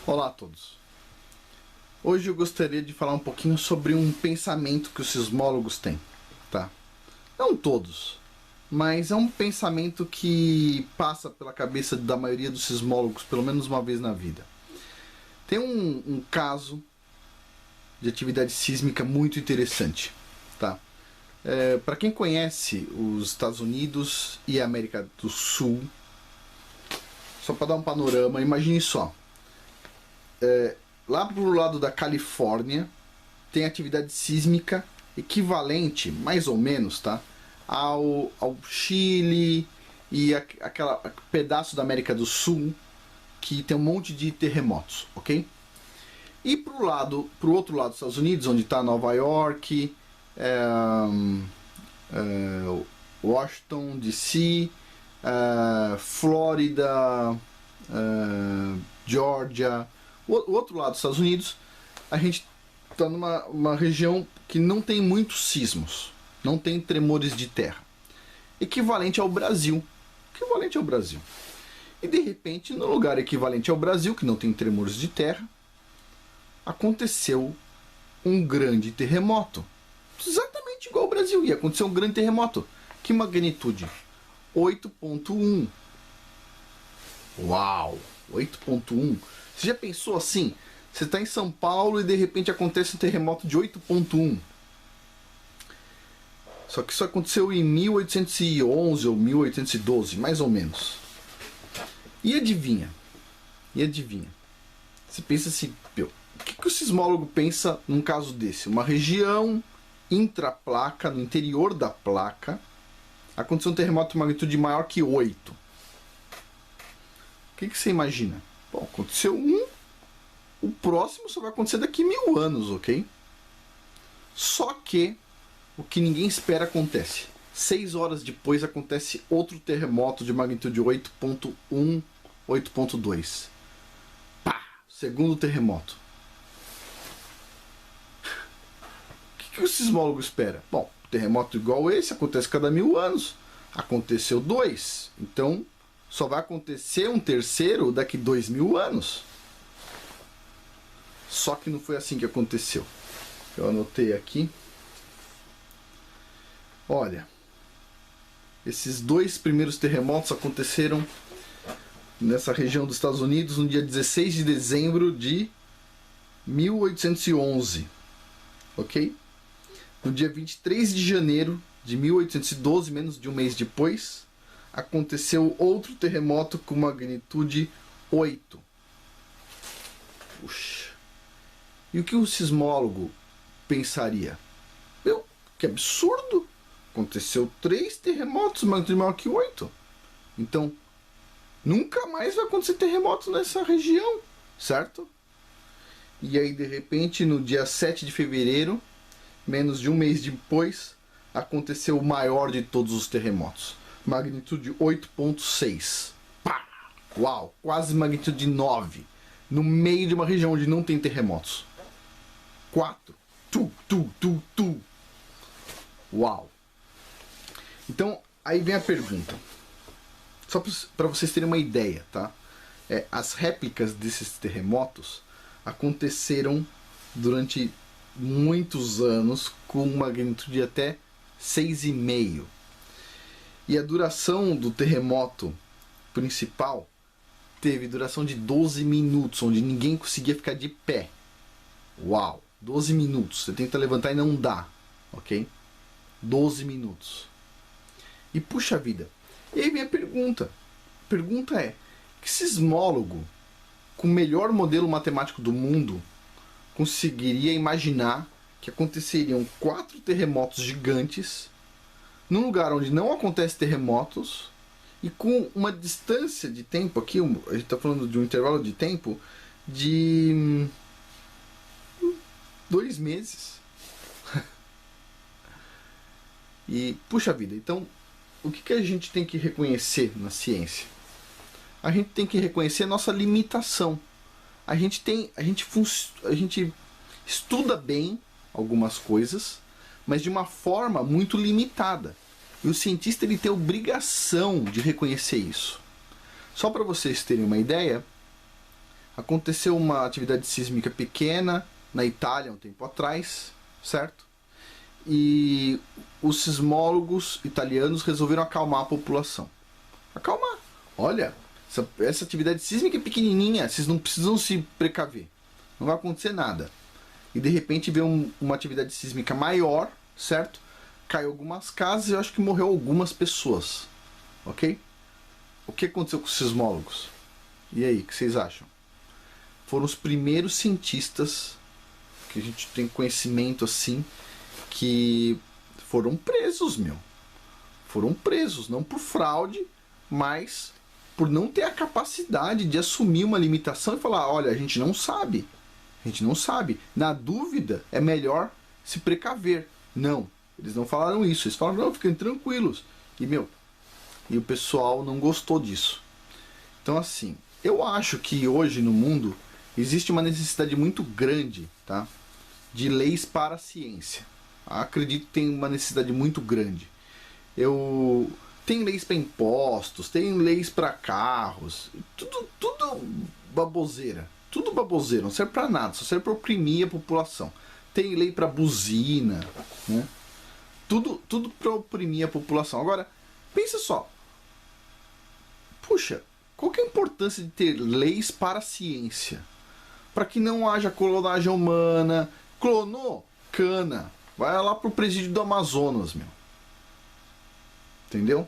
Olá a todos. Hoje eu gostaria de falar um pouquinho sobre um pensamento que os sismólogos têm, tá? Não todos, mas é um pensamento que passa pela cabeça da maioria dos sismólogos pelo menos uma vez na vida. Tem um caso de atividade sísmica muito interessante, tá? Para quem conhece os Estados Unidos e a América do Sul, só para dar um panorama, imagine só. Lá pro lado da Califórnia tem atividade sísmica equivalente, mais ou menos, tá, ao Chile e aquele pedaço da América do Sul que tem um monte de terremotos, ok? E pro outro lado dos Estados Unidos, onde está Nova York, Washington DC, Flórida, Georgia. O outro lado dos Estados Unidos, a gente está numa região que não tem muitos sismos, não tem tremores de terra. Equivalente ao Brasil. E de repente, no lugar equivalente ao Brasil, que não tem tremores de terra, aconteceu um grande terremoto. Exatamente igual ao Brasil. E aconteceu um grande terremoto. Que magnitude? 8.1. Uau! 8.1. Você já pensou assim? Você está em São Paulo e de repente acontece um terremoto de 8.1. Só que isso aconteceu em 1811 ou 1812, mais ou menos. E adivinha? Você pensa assim, o que o sismólogo pensa num caso desse? Uma região intraplaca, no interior da placa, aconteceu um terremoto de magnitude maior que 8. O que você imagina? Bom, aconteceu um, o próximo só vai acontecer daqui 1000 anos, ok? Só que o que ninguém espera acontece. 6 horas depois acontece outro terremoto de magnitude 8.1, 8.2. Pá! Segundo terremoto. O que o sismólogo espera? Bom, terremoto igual esse acontece cada 1000 anos. Aconteceu 2, então só vai acontecer um terceiro daqui 2000 anos. Só que não foi assim que aconteceu. Eu anotei aqui. Olha, esses 2 primeiros terremotos aconteceram nessa região dos Estados Unidos no dia 16 de dezembro de 1811, ok? No dia 23 de janeiro de 1812, menos de um mês depois, aconteceu outro terremoto com magnitude 8. Puxa. E o que o sismólogo pensaria? Que absurdo! Aconteceu 3 terremotos, magnitude maior que 8. Então, nunca mais vai acontecer terremoto nessa região, certo? E aí, de repente, no dia 7 de fevereiro, menos de um mês depois, aconteceu o maior de todos os terremotos. Magnitude 8.6. Pá! Uau! Quase magnitude 9. No meio de uma região onde não tem terremotos. 4. Uau! Então, aí vem a pergunta. Só para vocês terem uma ideia, tá? As réplicas desses terremotos aconteceram durante muitos anos com magnitude até 6,5. E a duração do terremoto principal teve duração de 12 minutos, onde ninguém conseguia ficar de pé. Uau! 12 minutos. Você tenta levantar e não dá, ok? 12 minutos. E puxa vida. E aí vem a pergunta. A pergunta é, que sismólogo com o melhor modelo matemático do mundo conseguiria imaginar que aconteceriam 4 terremotos gigantes num lugar onde não acontece terremotos e com uma distância de tempo, aqui a gente está falando de um intervalo de tempo de 2 meses. E puxa vida, então o que a gente tem que reconhecer na ciência? A gente tem que reconhecer a nossa limitação. A gente estuda bem algumas coisas, mas de uma forma muito limitada. E o cientista ele tem a obrigação de reconhecer isso. Só para vocês terem uma ideia, Aconteceu uma atividade sísmica pequena na Itália um tempo atrás, certo? E os sismólogos italianos resolveram acalmar a população. Acalmar. Olha, essa atividade sísmica é pequenininha, vocês não precisam se precaver. Não vai acontecer nada. E de repente veio uma atividade sísmica maior, certo? Caiu algumas casas e eu acho que morreu algumas pessoas. Ok? O que aconteceu com os sismólogos? E aí, o que vocês acham? Foram os primeiros cientistas que a gente tem conhecimento assim que foram presos, meu. Foram presos, não por fraude, mas por não ter a capacidade de assumir uma limitação e falar, olha, a gente não sabe. A gente não sabe. Na dúvida, é melhor se precaver. Não, eles não falaram isso. Eles falaram, não, fiquem tranquilos. E o pessoal não gostou disso. Então, assim, eu acho que hoje no mundo existe uma necessidade muito grande, tá, de leis para a ciência. Acredito que tem uma necessidade muito grande. Tem leis para impostos, tem leis para carros, tudo baboseira. Tudo baboseira, não serve para nada, só serve para oprimir a população. Tem lei para buzina, né? Tudo para oprimir a população. Agora, pensa só. Puxa, qual que é a importância de ter leis para a ciência? Para que não haja clonagem humana. Clonou? Cana. Vai lá pro presídio do Amazonas, meu. Entendeu?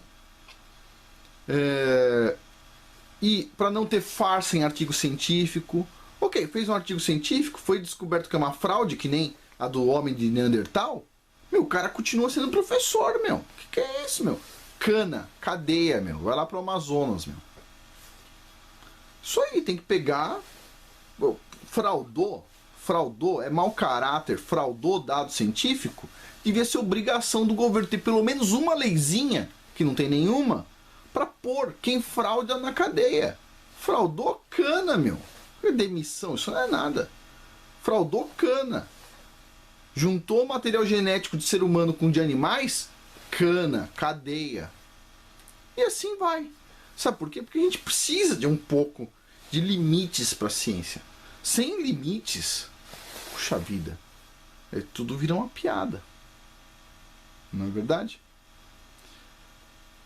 E para não ter farsa em artigo científico. Ok, fez um artigo científico, foi descoberto que é uma fraude, que nem a do homem de Neandertal. Meu, o cara continua sendo professor, meu. Que é isso, meu? Cana, cadeia, meu. Vai lá pro Amazonas, meu. Isso aí, tem que pegar. Fraudou, é mau caráter, fraudou dado científico. Devia ser obrigação do governo ter pelo menos uma leizinha, que não tem nenhuma, para pôr quem frauda na cadeia. Fraudou, cana, meu. Demissão, isso não é nada. Fraudou, cana. Juntou material genético de ser humano com de animais, cana, cadeia. E assim vai. Sabe por quê? Porque a gente precisa de um pouco de limites para a ciência. Sem limites, puxa vida, tudo vira uma piada. Não é verdade?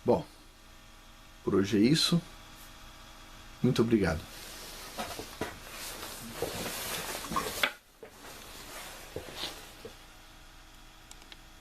Bom, por hoje é isso. Muito obrigado.